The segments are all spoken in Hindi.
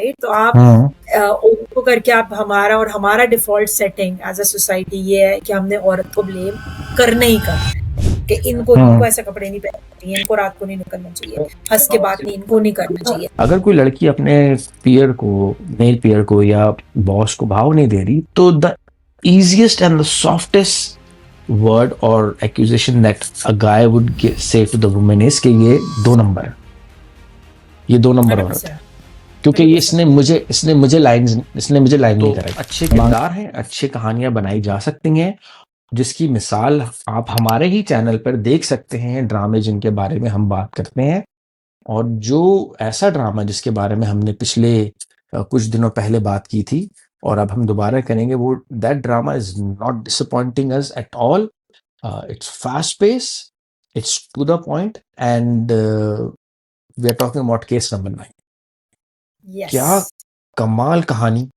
राइट? तो आप उनको करके आप हमारा default setting as a society ये है कि हमने औरत को ब्लेम करना ही करना है कि इनको ऐसे कपड़े नहीं पहनने चाहिए, इनको रात को नहीं निकलना चाहिए, हंस के बात नहीं, इनको नहीं करना चाहिए। अगर कोई लड़की अपने पीयर को, मेल पीयर को या बॉस को भाव नहीं दे रही, तो the easiest and the softest word or accusation that a guy would say to the woman is कि ये 2 नंबर है, ये 2 नंबर औरत है, क्योंकि ये इसने मुझे लाइन नहीं करा। अच्छे किरदार हैं, अच्छी कहानियां बनाई जा सकती हैं, जिसकी मिसाल आप हमारे ही चैनल पर देख सकते हैं, ड्रामे जिनके बारे में हम बात करते हैं। और जो ऐसा ड्रामा जिसके बारे में हमने पिछले कुछ दिनों पहले बात की थी और अब हम दोबारा करेंगे, वो that drama is not disappointing us at all. It's fast pace, it's to the point, and we are talking about case number 9। क्या कमाल कहानी,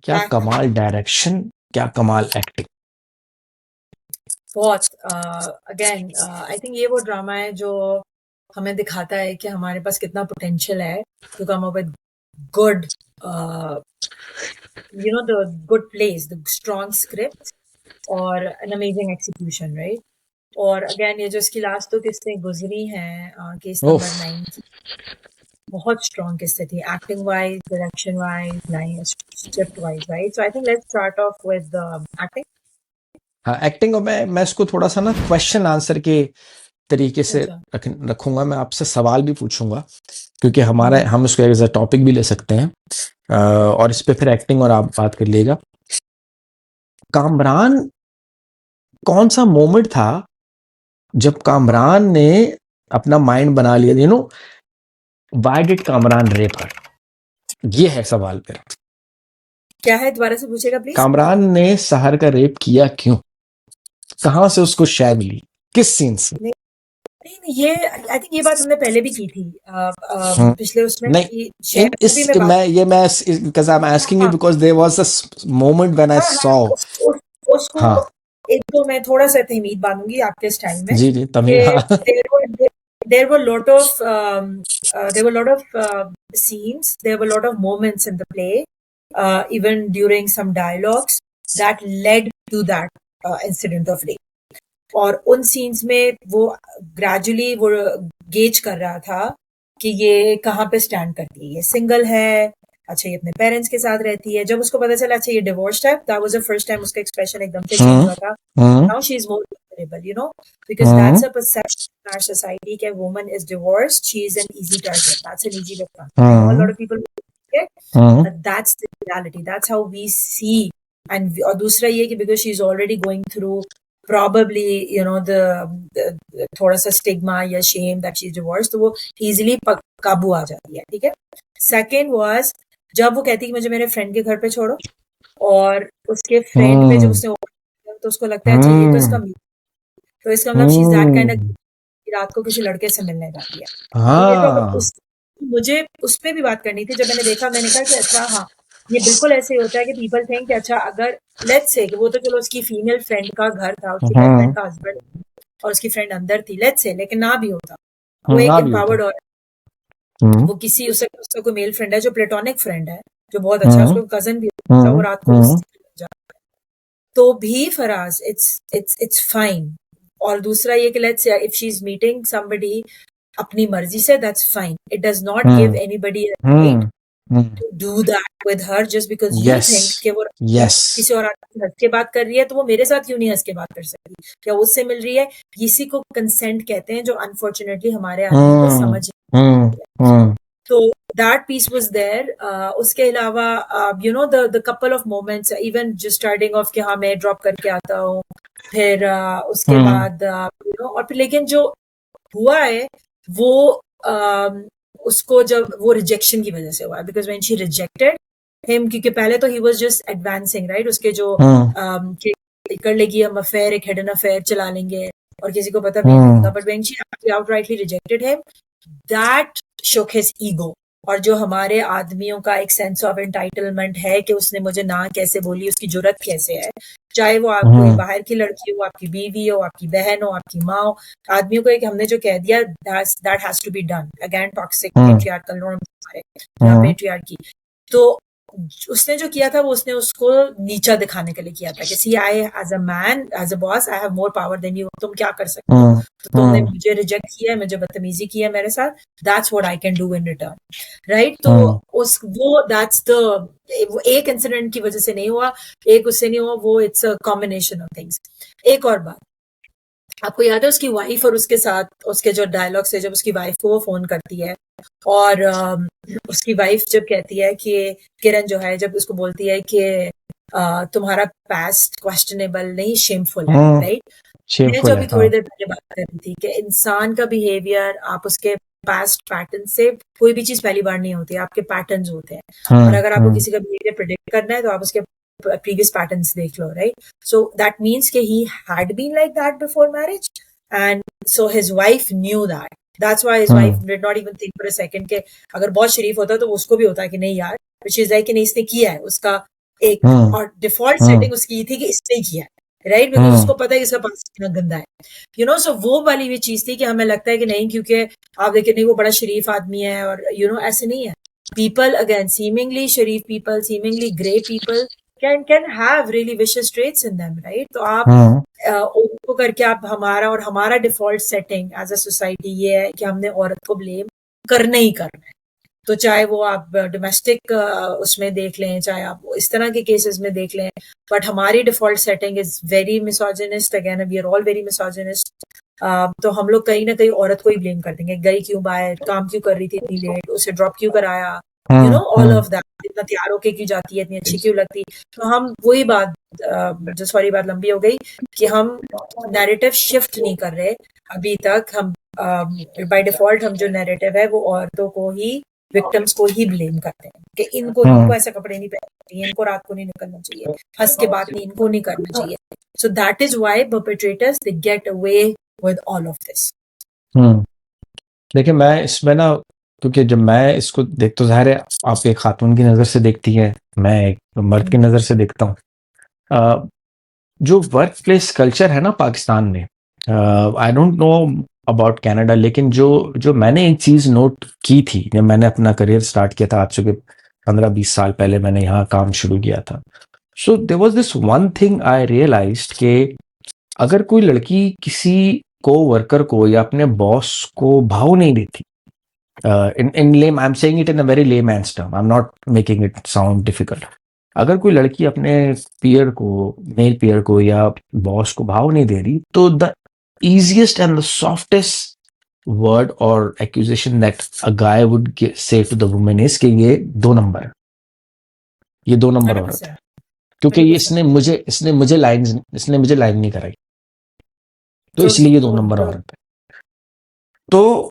क्या कमाल डायरेक्शन, क्या कमाल एक्टिंग। बहुत अगेन आई थिंक ये वो ड्रामा है जो हमें दिखाता है कि हमारे पास कितना पोटेंशियल है to come up with good the good place, the strong script और एन अमेजिंग एक्सिक्यूशन, राइट? और अगेन ये जो इसकी लास्ट 2 किस्तें गुजरी हैं केस नंबर 9 की, बहुत स्ट्रॉन्ग किस्तें थी, acting wise, direction wise, line script wise, right? So I think let's start off with acting. हाँ, एक्टिंग। और मैं इसको थोड़ा सा ना क्वेश्चन आंसर के तरीके से रखूंगा। मैं आपसे सवाल भी पूछूंगा, क्योंकि हम इसको एज अ टॉपिक भी ले सकते हैं, और इस पे फिर एक्टिंग और आप बात कर लीजिएगा। कामरान, कौन सा मोमेंट था जब कामरान ने अपना माइंड बना लिया, व्हाई डिड कामरान रेप हर? ये है सवाल। फिर क्या है, दोबारा से पूछेगा प्लीज। कामरान ने सहर का रेप किया क्यों? कहां से उसको शय मिली, किस सीन से? नहीं, ये आई थिंक ये बात हमने पहले भी की थी पिछले उसमें। नहीं, because I'm asking you because there was a moment when I saw। उसको एक तो मैं थोड़ा सा तहमीद बांधूंगी आपके स्टाइल में। जी तमीद। There were lot of scenes, there were a lot of moments in the play, even during some dialogues that led to that incident of rape. और उन सीन्स में वो ग्रेजुअली वो गेज कर रहा था कि ये कहाँ पे स्टैंड करती है, ये सिंगल है, अच्छा ये अपने पेरेंट्स के साथ रहती है। जब उसको पता चला अच्छा ये डिवोर्स्ड है, that was the first time उसका एक्सप्रेशन एकदम से चेंज हुआ था। Now she is more vulnerable, because that's a perception in our society that a woman is divorced, she is an easy target, that's an easy victim. A lot of people get, but that's the reality, that's how we see। And और दूसरा ये कि because she is already going through probably the थोड़ा सा स्टिग्मा या Shem that she is divorced, तो वो इजीली काबू आ जाती है, ठीक है। सेकंड वाज जब वो कहती है कि मुझे मेरे फ्रेंड के घर पे छोड़ो, और उसके फ्रेंड पे जब उसने तो उसको लगता है अच्छा ये तो इसका मतलब she is that kind of, रात को किसी लड़के से मिलने जाती है। तो मुझे उस पे भी बात करनी थी। जब मैंने देखा मैंने कहा कि अच्छा हाँ, ये बिल्कुल ऐसे ही होता है कि पीपल थिंक कि अच्छा अगर लेट्स से वो तो चलो उसकी फीमेल फ्रेंड का घर था, उसकी फ्रेंड का हस्बैंड और उसकी फ्रेंड अंदर थी, लेट्स से, लेकिन ना भी होता, वो एक एम्पावर्ड और वो किसी उसका कोई मेल फ्रेंड है जो प्लेटोनिक फ्रेंड है जो बहुत अच्छा, उसको कजन भी होता है, वो रात को तो भी फराज इट्स फाइन। और दूसरा ये कि let's say if she is meeting somebody अपनी मर्जी से, that's fine, it does not give anybody a right to do that with her just because you think कि वो किसी और आदमी हंस के बात कर रही है, तो वो मेरे साथ क्यों नहीं हंस के बात कर सकती, क्या उससे मिल रही है? किसी को कंसेंट कहते हैं जो अनफॉर्चुनेटली हमारे आदमी को समझ। तो that piece was there। उसके अलावा the couple of moments, even just starting off कि हाँ मैं ड्रॉप करके आता हूँ, फिर उसके बाद और फिर लेकिन जो हुआ है वो उसको जब वो रिजेक्शन की वजह से हुआ, because when she rejected him, क्योंकि पहले तो he was just advancing, right? उसके जो कर लेगी हम अफेयर, एक हिडन अफेयर चला लेंगे और किसी को पता भी नहीं लगेगा, but when she outrightly rejected him, that शोक हिज ईगो। और जो हमारे आदमियों का एक सेंस ऑफ एंटाइटलमेंट है कि उसने मुझे ना कैसे बोली, उसकी जुर्रत कैसे है, चाहे वो आप कोई बाहर की लड़की हो, आपकी बीवी हो, आपकी बहन हो, आपकी माँ हो, आदमियों को एक हमने जो कह दिया that has to be done. Again toxic patriarchal norms, patriarchy, तो उसने जो किया था वो उसने उसको नीचा दिखाने के लिए किया था कि see I as a man as a boss I have more power than you, तुम क्या कर सकते हो, तो तुमने मुझे रिजेक्ट किया है, मुझे बदतमीजी की है मेरे साथ, that's what I can do in return, right. तो उस वो दैट्स द वो एक इंसिडेंट की वजह से नहीं हुआ, एक उससे नहीं हुआ, वो it's a combination of things. एक और बात, आपको याद है उसकी वाइफ और उसके साथ उसके जो डायलॉग से, जब उसकी वाइफ को वो फोन करती है और उसकी वाइफ जब कहती है कि किरण जो है जब उसको बोलती है कि तुम्हारा पास्ट क्वेश्चनेबल नहीं शेमफुल है, राइट। मैं जो शेमफुल अभी है, थोड़ी देर पहले बात कर रही थी कि इंसान का बिहेवियर आप उसके पास्ट पैटर्न से, कोई भी चीज पहली बार नहीं होती, आपके पैटर्न्स होते हैं, और अगर आपको किसी का बिहेवियर प्रिडिक्ट करना है तो आप उसके previous patterns देख लो, right? So that means that he had been like that before marriage, and so his wife knew that. That's why his wife did not even think for a second कि अगर बहुत शरीफ होता तो उसको भी होता कि नहीं यार, which is like कि नहीं इसने किया है, उसका एक और डिफॉल्ट सेटिंग उसकी ये थी कि इसने किया है, राइट, बिकॉज उसको पता है कि इसका पास कितना गंदा है, यू नो। सो वो वाली भी चीज थी कि हमें लगता है कि नहीं क्योंकि आप देखिए नहीं वो बड़ा शरीफ आदमी है, और यू नो ऐसे नहीं है। People again, seemingly sharif people, seemingly grey people can have really vicious traits in them, right? तो आप उनको करके आप हमारा default setting as a society ये है कि हमने औरत को ब्लेम करना ही करना है। तो चाहे वो आप डोमेस्टिक उसमें देख लें, चाहे आप इस तरह के केसेस में देख लें, बट हमारी default setting is very misogynist, again we are all very misogynist. तो हम लोग कहीं ना कहीं औरत को ही ब्लेम कर देंगे, गई क्यों बाहर, काम क्यों कर रही थी इतनी लेट, उसे ड्रॉप क्यों कराया, you know all of that, इतना तैयार होके क्यों जाती है, इतनी अच्छी क्यों लगती। तो हम वही बात, जो सॉरी बात लंबी हो गई, कि हम नैरेटिव शिफ्ट नहीं कर रहे अभी तक। हम बाय डिफॉल्ट हम जो नैरेटिव है वो औरतों को ही, विक्टिम्स को ही ब्लेम करते हैं कि इनको ऐसे कपड़े नहीं पहनने चाहिए, इनको रात को नहीं निकलना चाहिए, हंस के बात नहीं, इनको नहीं करना चाहिए। So that is why perpetrators they get away with all of this. देखिए मैं इसमें ना, क्योंकि जब मैं इसको देख, तो ज़ाहिर है आप एक खातून की नज़र से देखती हैं, मैं एक मर्द की नज़र से देखता हूँ। जो वर्क प्लेस कल्चर है ना पाकिस्तान में, I don't know about Canada, लेकिन जो जो मैंने एक चीज़ नोट की थी जब मैंने अपना करियर स्टार्ट किया था, आज से 15-20 साल पहले मैंने यहाँ काम शुरू किया था। So there was this one thing I realised कि अगर कोई लड़की किसी को वर्कर को या अपने बॉस को भाव नहीं देती, in lame, I'm saying it in a very layman's term, I'm not making it sound difficult, अगर कोई लड़की अपने पीयर को, मेल पीयर को या बॉस को भाव नहीं दे रही, तो the easiest and the softest word or accusation that a guy would say to the woman is कि ये 2 नंबर है, ये 2 नंबर औरत है, क्योंकि ये इसने मुझे लाइन नहीं कराई, तो इसलिए ये 2 नंबर औरत है। तो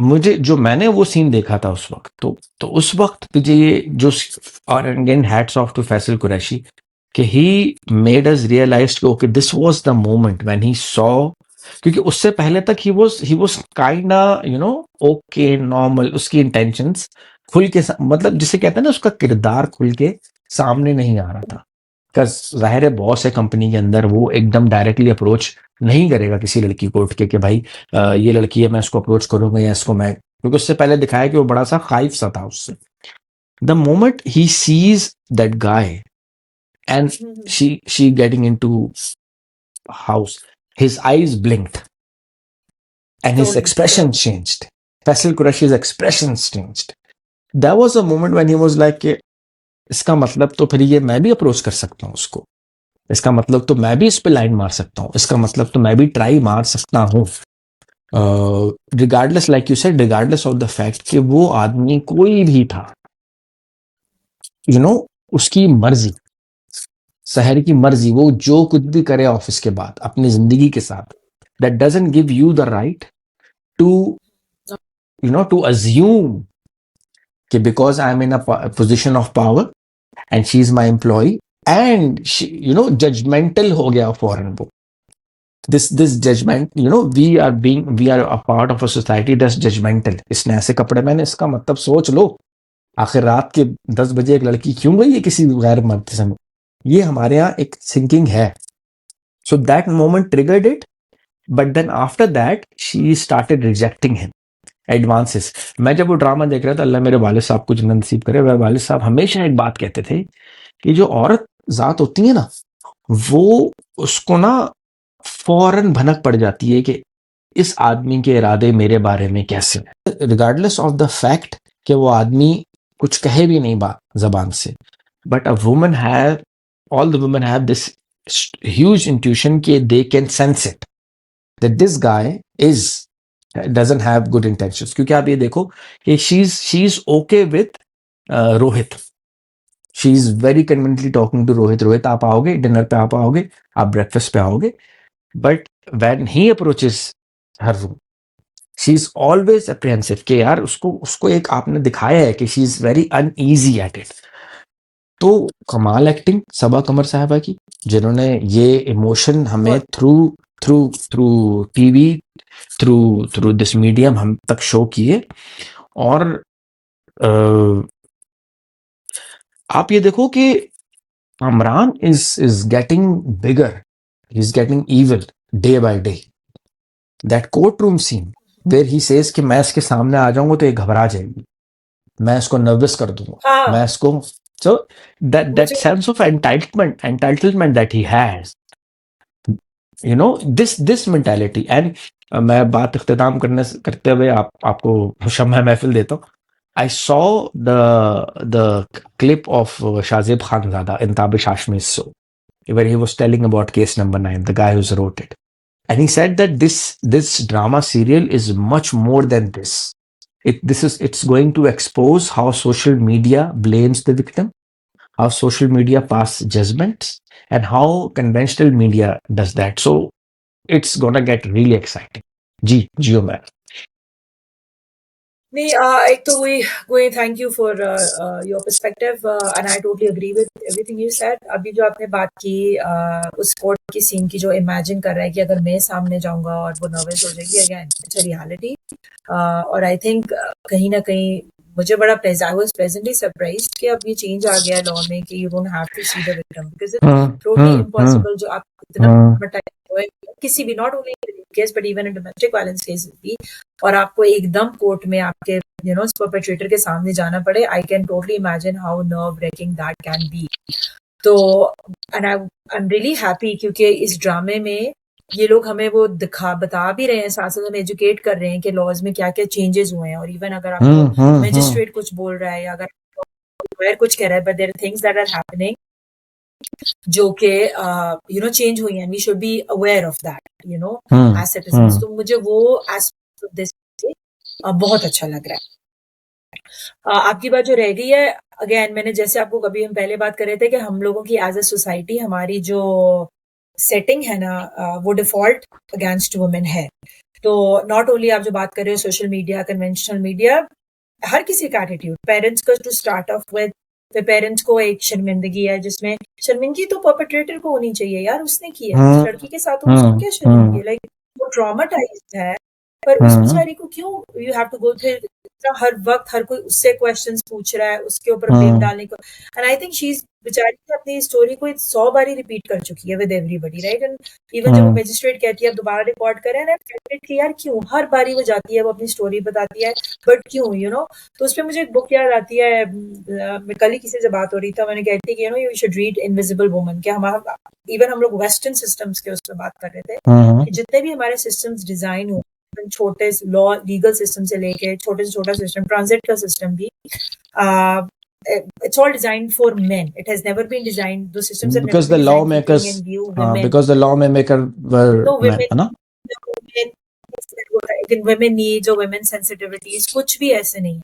मुझे, जो मैंने वो सीन देखा था उस वक्त, तो उस वक्त मुझे ये जो, और again hats off to Faisal Qureshi, कि ही मेड अस रियलाइज कि okay this was the moment when he saw, क्योंकि उससे पहले तक he was kind you know okay normal, उसकी इंटेंशंस खुल के मतलब जिसे कहते हैं ना, उसका किरदार खुल के सामने नहीं आ रहा था। जाहिर है बॉस है कंपनी के अंदर, वो एकदम डायरेक्टली अप्रोच नहीं करेगा किसी लड़की को उठ के कि भाई ये लड़की है मैं इसको अप्रोच करूंगा या इसको मैं, क्योंकि उससे पहले दिखाया कि वो बड़ा सा खाइफ सा था उससे। The moment he sees that guy and she getting into house, his eyes blinked and his expression changed, Faisal Qureshi's expressions changed. That was a moment when he was like इसका मतलब तो फिर ये मैं भी अप्रोच कर सकता हूँ उसको, इसका मतलब तो मैं भी इस पे लाइन मार सकता हूँ, इसका मतलब तो मैं भी ट्राई मार सकता हूँ, regardless, like you said, regardless of the fact कि वो आदमी कोई भी था, यू नो, उसकी मर्जी, शहर की मर्जी, वो जो कुछ भी करे ऑफिस के बाद अपनी जिंदगी के साथ, that doesn't give you the right to, you know, to assume कि because I am in a position of power and she is my employee and you know judgemental हो गया फॉरन वो, this judgment, you know, we are a part of a society that's judgmental. इसने ऐसे कपड़े पहने, इसका मतलब सोच लो आखिर रात के 10 बजे एक लड़की क्यों गई है किसी गैर मर्द से, ये हमारे यहाँ एक थिंकिंग है। So that moment triggered it, but then after that she started rejecting him. Advances. मैं जब वो ड्रामा देख रहा था, अल्लाह मेरे वालिद साहब को जन्नत नसीब करे, मेरे वालिद साहब हमेशा एक बात कहते थे कि जो औरत ज़ात होती है ना, वो उसको ना फ़ौरन भनक पड़ जाती है कि इस आदमी के इरादे मेरे बारे में कैसे हैं। रिगार्डलेस ऑफ द फैक्ट कि वो आदमी कुछ कहे भी नहीं बात ज़बान से, but a woman have all the women have this huge intuition कि they can sense it that this guy is doesn't have good intentions. क्योंकि आप ये देखो कि she is okay with Rohit, she is very conveniently talking to Rohit, Rohit आप आओगे डिनर पे, आप आओगे, आप ब्रेकफास्ट पे आओगे, but when he approaches her room she is always apprehensive कि यार उसको उसको एक आपने दिखाया है कि she is very uneasy at it. तो कमाल एक्टिंग सबा कमर साहबा की, जिन्होंने ये इमोशन हमें through through through TV through through this medium हम तक शो किए। और आप ये देखो कि Amran is getting bigger, he's getting evil day by day. That courtroom scene where he says कि मैं इसके सामने आ जाऊंगा तो ये घबरा जाएगी, मैं इसको नर्वस कर दूंगा, मैं हाँ इसको, so that मुझे sense of entitlement that he has, you know, this mentality. And मैं बात इख्तिताम करते हुए आपको मुशम्मा महफिल देता हूँ। I saw the clip of Shazib Khanzada in Tabish Hashmi's show, where he was telling about case number 9, the guy who's wrote it. And he said that this drama serial is much more than this. It's going to expose how social media blames the victim, how social media pass judgments, and how conventional media does that. So it's gonna get really exciting. जी जियो मैम। नहीं, एक तो वही thank you for your perspective and I totally agree with everything you said. अभी जो आपने बात की उस कोर्ट की सीन की, जो इमेजिन कर रहा है कि अगर मैं सामने जाऊंगा और वो नर्वस हो जाएगी, अगेन इट्स अ रियलिटी। और आई थिंक कहीं ना कहीं मुझे बड़ा आई वाज प्लेजेंटली सरप्राइज्ड कि अब ये चेंज आ गया लॉ में कि you don't have to see the victim, because it's totally impossible जो आप इतना किसी भी, not only case but even in domestic violence cases भी, और आपको एकदम कोर्ट में आपके परपेट्रेटर के सामने जाना पड़े। I can totally imagine how nerve breaking that can be. तो and I am really happy क्योंकि इस ड्रामे में ये लोग हमें वो बता भी रहे हैं, साथ साथ हमें एजुकेट कर रहे हैं कि लॉज में क्या क्या चेंजेस हुए हैं। और इवन अगर आपको मजिस्ट्रेट कुछ बोल रहा है या अगर लॉयर कुछ कह रहा है, but there are things that are happening जो कि चेंज हुई हैं, we should be aware of that as citizens. तो मुझे वो एस्पेक्ट ऑफ दिस बहुत अच्छा लग रहा है। आपकी बात जो रह गई है, अगेन मैंने जैसे आपको कभी हम पहले बात कर रहे थे कि हम लोगों की एज अ सोसाइटी हमारी जो सेटिंग है ना, वो डिफॉल्ट अगेंस्ट वुमेन है। तो नॉट ओनली आप जो बात कर रहे हो सोशल मीडिया, कन्वेंशनल मीडिया, हर किसी का एटीट्यूड, पेरेंट्स का to start off with, parents को एक शर्मिंदगी है, जिसमें शर्मिंदगी तो परपेट्रेटर को होनी चाहिए यार, उसने किया उस लड़की के साथ, उसको क्या शर्मिंदगी है? लाइक वो ट्रॉमाटाइज्ड है, पर उस बेचारी को क्यों you have to go through, हर वक्त हर कोई उससे क्वेश्चंस पूछ रहा है, उसके ऊपर ब्लेम डालने को। And I think she is बेचारी अपनी स्टोरी को 100 बारी रिपीट कर चुकी है with everybody, right? And even जब वो मजिस्ट्रेट कहती है अब दोबारा रिकॉर्ड करें, एंड कि यार क्यों हर बारी वो जाती है, वो अपनी स्टोरी बताती है, बट क्यों तो उस पर मुझे एक बुक याद आती है, मैं कल ही किसी से बात हो रही था, मैंने कहती कि you should read invisible woman. क्या हमारा इवन हम लोग वेस्टर्न सिस्टम्स के उस पर बात कर रहे थे कि जितने भी हमारे सिस्टम्स डिजाइन हुए, छोटे लॉ लीगल सिस्टम से लेके छोटे से छोटा सिस्टम, ट्रांजिट का सिस्टम भी, it's all designed for men. It has never been designed, those systems have because never the been designed lawmakers keeping in view women. because the lawmaker were No men, women, है ना? no women, women needs or women sensitivities, कुछ भी ऐसे नहीं है।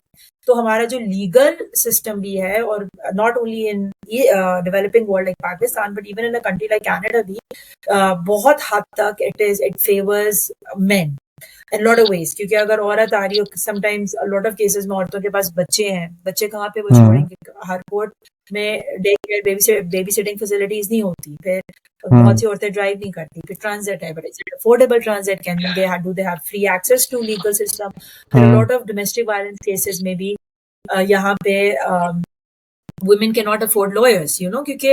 तो हमारा जो लीगल सिस्टम भी है, और not only in developing world like Pakistan, but even in a country like Canada भी बहुत हद तक it favours main in lot of ways. क्योंकि अगर औरत आ रही हो, समटाइम्स लॉट ऑफ केसेस में औरतों के पास बच्चे हैं, बच्चे कहाँ पे वो छोड़ेंगे? हर कोर्ट में day care baby sitting facilities नहीं होती, फिर बहुत सी औरतें ड्राइव नहीं करती, फिर ट्रांजिट है, but is it affordable transit? Can do they have free access to legal system? फिर lot of domestic violence cases में भी यहाँ पे women cannot afford lawyers, क्योंकि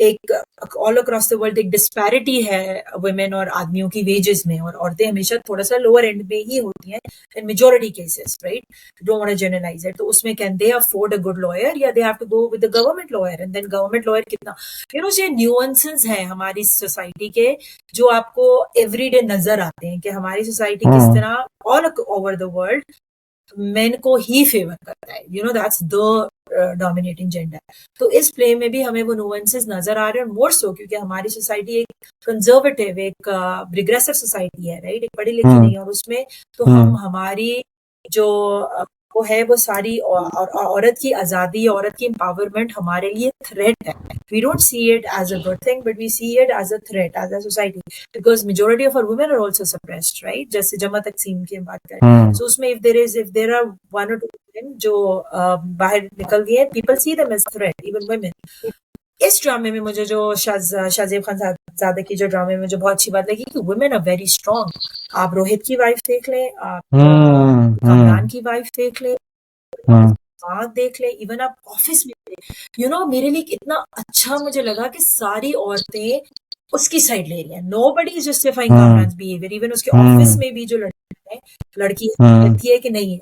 एक ऑल अक्रॉस द वर्ल्ड एक डिस्पैरिटी है women और आदमियों की वेजेस में, और औरतें हमेशा थोड़ा सा लोअर एंड में ही होती हैं in majority cases, right? Don't want to generalise it. तो उसमें can they afford a good lawyer, या they have to go with the government lawyer? And then government lawyer कितना, ये न्यूएंसेस हैं हमारी सोसाइटी के, जो आपको एवरीडे नजर आते हैं कि हमारी सोसाइटी किस तरह all over the world main को ही फेवर करता है. That's the dominating gender. तो इस प्ले में भी हमें वो नुएंसेस नजर आ रहे हैं, मोर सो क्योंकि हमारी सोसाइटी एक कंजर्वेटिव, एक रिग्रेसिव सोसाइटी है, राइट? एक पढ़ी लिखी नहीं है, और उसमें तो हम हमारी जो वो है वो सारी औरत की आजादी, औरत की एम्पावरमेंट हमारे लिए थ्रेट है. We don't see it as a good thing, but we see it as a threat as a society, because majority of our women are also suppressed, right? जैसे जमा तकसीम की हम बात करें, सो उसमें इफ देयर आर वन और टू women जो बाहर निकल गए, people see them as threat, even women. इस ड्रामे में मुझे जो शाहजेब खान ज़ादा की जो ड्रामे में जो बहुत अच्छी बात लगी कि वुमेन आर वेरी स्ट्रॉन्ग. आप रोहित की वाइफ देख लें, आप कामरान की वाइफ देख लें, बात देख लें, इवन आप ऑफिस में मेरे लिए इतना अच्छा मुझे लगा कि सारी औरतें उसकी साइड ले रही है. Nobody is justifying Kamran's behaviour. इवन उसके ऑफिस में भी जो लड़की कहती है कि नहीं,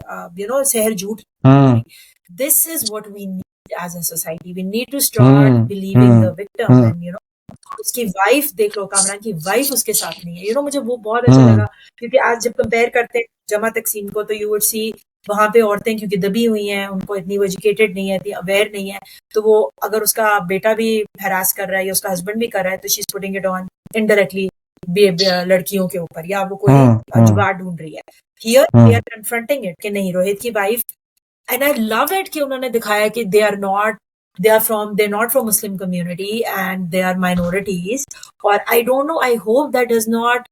शहर झूठ. This is what we need as a society. We need to start believing the victim. And उसकी वाइफ देख लो, कामरान की वाइफ उसके साथ नहीं है. मुझे वो बहुत अच्छा लगा, क्योंकि आज जब कंपेयर करते हैं जमा तकसीम को, तो यू वुड सी वहां पे औरतें क्योंकि दबी हुई हैं, उनको इतनी वो एजुकेटेड नहीं है, इतनी अवेयर नहीं है, तो वो अगर उसका बेटा भी हरास कर रहा है या उसका हस्बैंड भी कर रहा है, तो she is putting it on indirectly लड़कियों के ऊपर, या वो कोई जुगाड़ ढूंढ रही है. Here they are confronting it कि नहीं, रोहित की wife. And I love it कि उन्होंने दिखाया कि they're not from Muslim community and they are minorities. और I don't know, I hope that does not,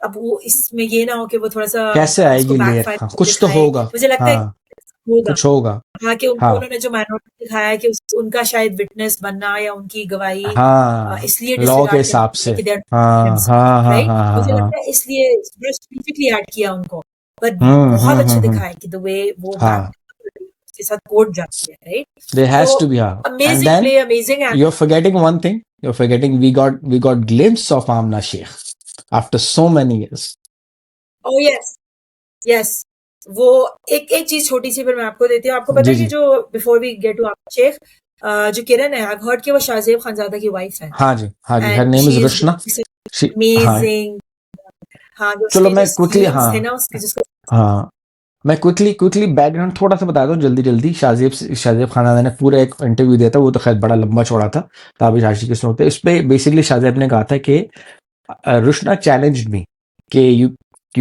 अब वो इसमें ये ना हो कि वो थोड़ा सा कैसे आएगी लेयर. कुछ तो होगा, मुझे लगता है होगा, कुछ होगा. हाँ, कि उनको उन्होंने जो माइनॉरिटी दिखाया है कि उनका शायद विटनेस बनना या उनकी गवाही इसलिए लॉ के हिसाब से, राइट, मुझे लगता है इसलिए स्पेसिफिकली ऐड किया उनको. पर बहुत अच्छा दिखाया कि द वे वो के साथ कोर्ट जाती है, right? There has to be, amazing and then play, amazing acting. You're forgetting one thing. You're forgetting we got glimpse of Amna Sheikh after so many years. Oh yes. वो एक चीज छोटी सी फिर मैं आपको देती हूँ. आपको पता है कि जो बिफोर वी गेट टू आमना शेख, जो किरण है, I've heard कि वो शाहजेब खानजादा की वाइफ है. हाँ जी. Her name is Rushna. Amazing. हाँ, चलो मैं क्विकली मैं क्विकली बैकग्राउंड थोड़ा सा बता दूं जल्दी. शाहजेब खानजादा ने पूरा एक इंटरव्यू दिया था, वो तो खैर बड़ा लंबा चौड़ा था, ताबिश आशी के सुनते. इस पे बेसिकली शाहजेब ने कहा था कि रुशना चैलेंज्ड मी कि you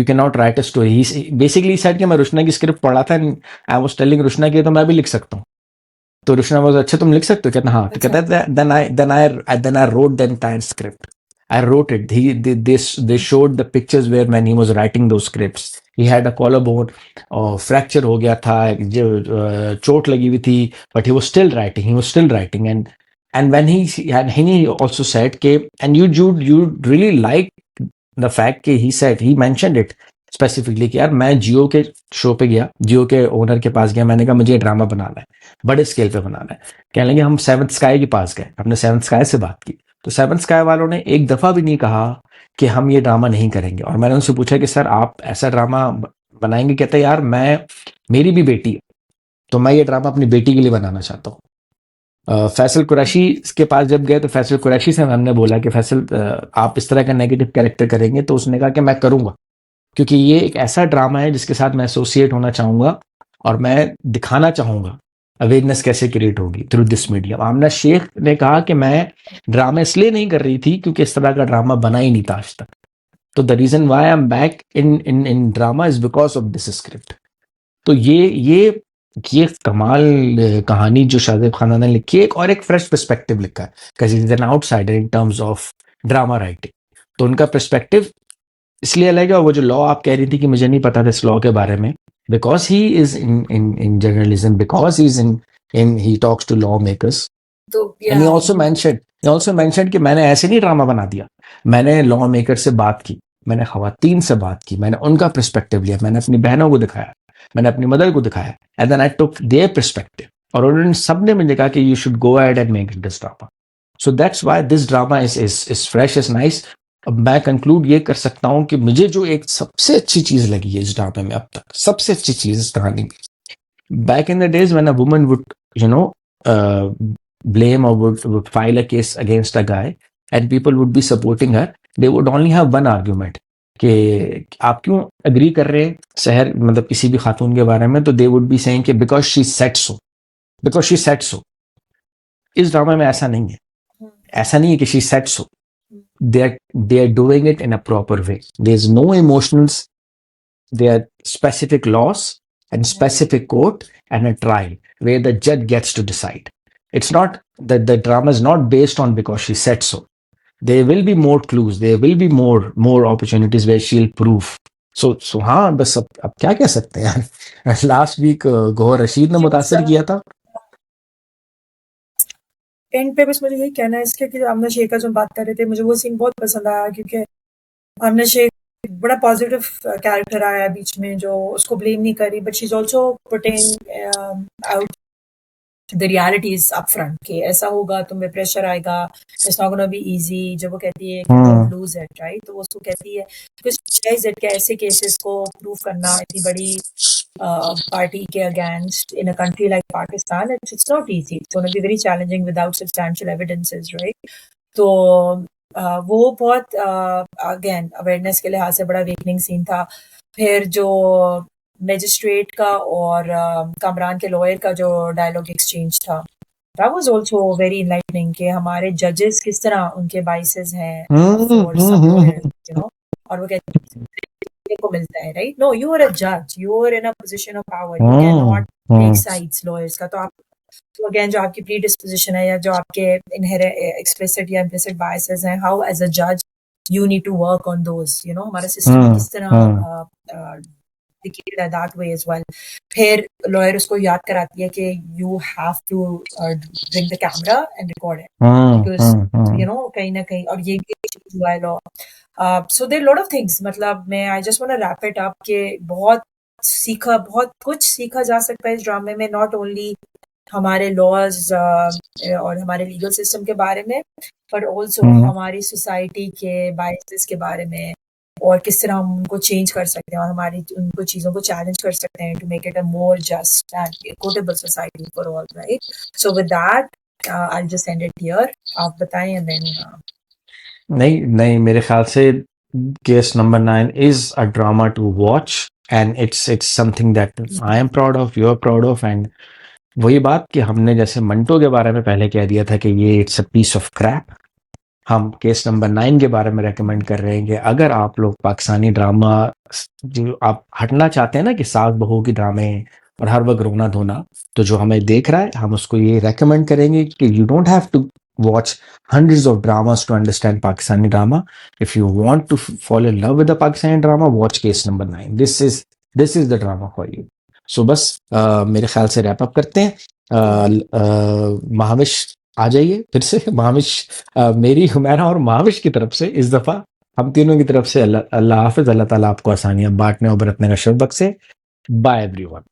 can not right a story. He basically said कि मैं रुशना की स्क्रिप्ट पढ़ा था and I was telling Rushna कि तो मैं भी लिख सकता हूँ. तो रुशना वाज, अच्छा तुम लिख सकते हो? कहता हाँ. तो कहता है then I wrote the entire script. I wrote it. They showed the pictures where when he was writing those scripts, he had a collarbone, fracture हो गया था, जो चोट लगी हुई थी, but he was still writing. And when he also said कि, and you really like the fact कि he mentioned it specifically कि यार मैं जियो के शो पे गया, जियो के ओनर के पास गया, मैंने कहा मुझे ड्रामा बनाना है, बड़े स्केल पे बनाना है. कहने लगे हम सेवंथ स्काई के पास गए, हमने सेवंथ स्काई से बात की, तो सेवंथ स्काई वालों ने एक दफा भी नहीं कहा कि हम ये ड्रामा नहीं करेंगे. और मैंने उनसे पूछा कि सर आप ऐसा ड्रामा बनाएंगे? कहते यार मेरी भी बेटी है, तो मैं ये ड्रामा अपनी बेटी के लिए बनाना चाहता हूँ. फैसल कुरैशी के पास जब गए तो फैसल कुरैशी से हमने बोला कि फैसल आप इस तरह का नेगेटिव कैरेक्टर करेंगे? तो उसने कहा कि मैं करूंगा, क्योंकि ये एक ऐसा ड्रामा है जिसके साथ मैं एसोसिएट होना चाहूंगा और मैं दिखाना चाहूंगा अवेयरनेस कैसे क्रिएट होगी थ्रू दिस मीडियम. आमना शेख ने कहा कि मैं ड्रामा इसलिए नहीं कर रही थी क्योंकि इस तरह का ड्रामा बना ही नहीं था आज तक. तो the reason why I am back in drama is because of this script. तो ये कमाल कहानी जो शाहजेब खानजादा ने लिखी है, और एक फ्रेश पर्सपेक्टिव लिखा है, because he is an outsider in terms of drama writing. तो उनका पर्सपेक्टिव इसलिए अलग है. और वो जो लॉ आप कह रही थी कि मुझे नहीं पता था इस लॉ के बारे में, because he is in journalism, because he talks to lawmakers. And he also mentioned कि मैंने ऐसे नहीं ड्रामा बना दिया, मैंने लॉ मेकर से बात की, मैंने खवातीन से बात की, मैंने उनका पर्सपेक्टिव लिया, मैंने अपनी बहनों को दिखाया, मैंने अपनी मदर को दिखाया, and then I took their perspective और उन्होंने सबने मुझे कहा कि you should go ahead and make this drama. So that's why this drama is fresh, is nice. अब मैं कंक्लूड ये कर सकता हूँ कि मुझे जो एक सबसे अच्छी चीज लगी है इस ड्रामे में अब तक, सबसे अच्छी चीज इस कहानी में, back in the days when a woman would, you know, blame or would file a case against a guy and people would be supporting her, they would only have one argument कि आप क्यों अग्री कर रहे हैं शहर मतलब किसी भी खातून के बारे में, तो दे वुड बी सेइंग कि because she said so, because she said so. इस ड्रामा में ऐसा नहीं है, ऐसा नहीं है कि she said so. they are doing it in a proper way. There's no emotionals. There are specific laws and specific court and a trial where the judge gets to decide. It's not that the drama is not based on because she said so. There will be more clues. There will be more opportunities where she'll prove. So हाँ बस अब क्या कह सकते हैं यार. लास्ट वीक गौहर रशीद ने मुतासर किया था. एंड पे बस मुझे यही कहना है इसके कि आमना शेख का जो बात कर रहे थे, मुझे वो सीन बहुत पसंद आया क्योंकि आमना शेख बड़ा पॉजिटिव कैरेक्टर आया बीच में जो उसको ब्लेम नहीं करी, but she is also putting out the realities up front के ऐसा होगा, तुम्हें प्रेशर आएगा, it's not gonna be easy. जब वो कहती है कि लूज इट राइट, तो वो उसको कहती है कि ऐसे केसेस को प्रूव करना इतनी बड़ी party के against in a country like Pakistan, it's not easy. It's going to be very challenging without substantial evidences, right? तो वो बहुत अगेन अवेयरनेस के लिहाज से बड़ा वीकनिंग सीन था. फिर जो मजिस्ट्रेट का और कामरान के लॉयर का जो डायलॉग एक्सचेंज था, that was also very enlightening कि हमारे जजेस किस तरह उनके बाइसेस हैं और you know, और वो कहते हैं को मिलता है right. No, you are a जज, you are in a position of power, you can not take sides lawyers का. तो आप तो अगेन जो आपकी प्री डिस्पोजिशन है या जो आपके एक्सप्लिसिट या इम्प्लिसिट बायसेस हैं, हाउ एज अ जज you need to work on those. You know हमारा सिस्टम किस तरह indicated at that way as well. फिर लॉयर उसको याद कराती है कि you have to bring the camera and record it because you know कहीं ना कहीं, और ये भी चीज हुआ है law. So there are a lot of things. मतलब मैं I just want to wrap it up कि बहुत कुछ सीखा जा सकता है इस ड्रामे में, नॉट ओनली हमारे लॉज और हमारे लीगल सिस्टम के बारे में, बट ऑल्सो हमारी सोसाइटी के बायसेस के बारे में, और किस तरह हम उनको चेंज कर सकते हैं और हमारी उनको चीज़ों को चैलेंज कर सकते हैं to make it a more just and equitable society for all, right. So with that I will just end it here. आप बताएं एंड देन. नहीं मेरे ख्याल से case number 9 is a drama to watch and it's something that I am proud of, you are proud of. And वही बात कि हमने जैसे मंटो के बारे में पहले कह दिया था कि ये it's a piece of crap, हम केस नंबर 9 के बारे में रेकमेंड कर रहे हैं कि अगर आप लोग पाकिस्तानी ड्रामा जो आप हटना चाहते हैं ना कि सास बहू की ड्रामे और हर वक्त रोना धोना, तो जो हमें देख रहा है हम उसको ये रेकमेंड करेंगे कि you don't have to watch hundreds of dramas to understand Pakistani drama. If you want to fall in love with the Pakistani drama, watch case number 9. This is the drama for you. So बस मेरे ख्याल से रैप अप करते हैं. महाविश आ जाइए फिर से. महाविश मेरी, हुमैरा और महाविश की तरफ से इस दफा हम तीनों की तरफ से अल्लाह हाफिज. अल्लाह ताला आपको आसानियां बांटने और बरतने का शर्फ बख्शे. Bye everyone.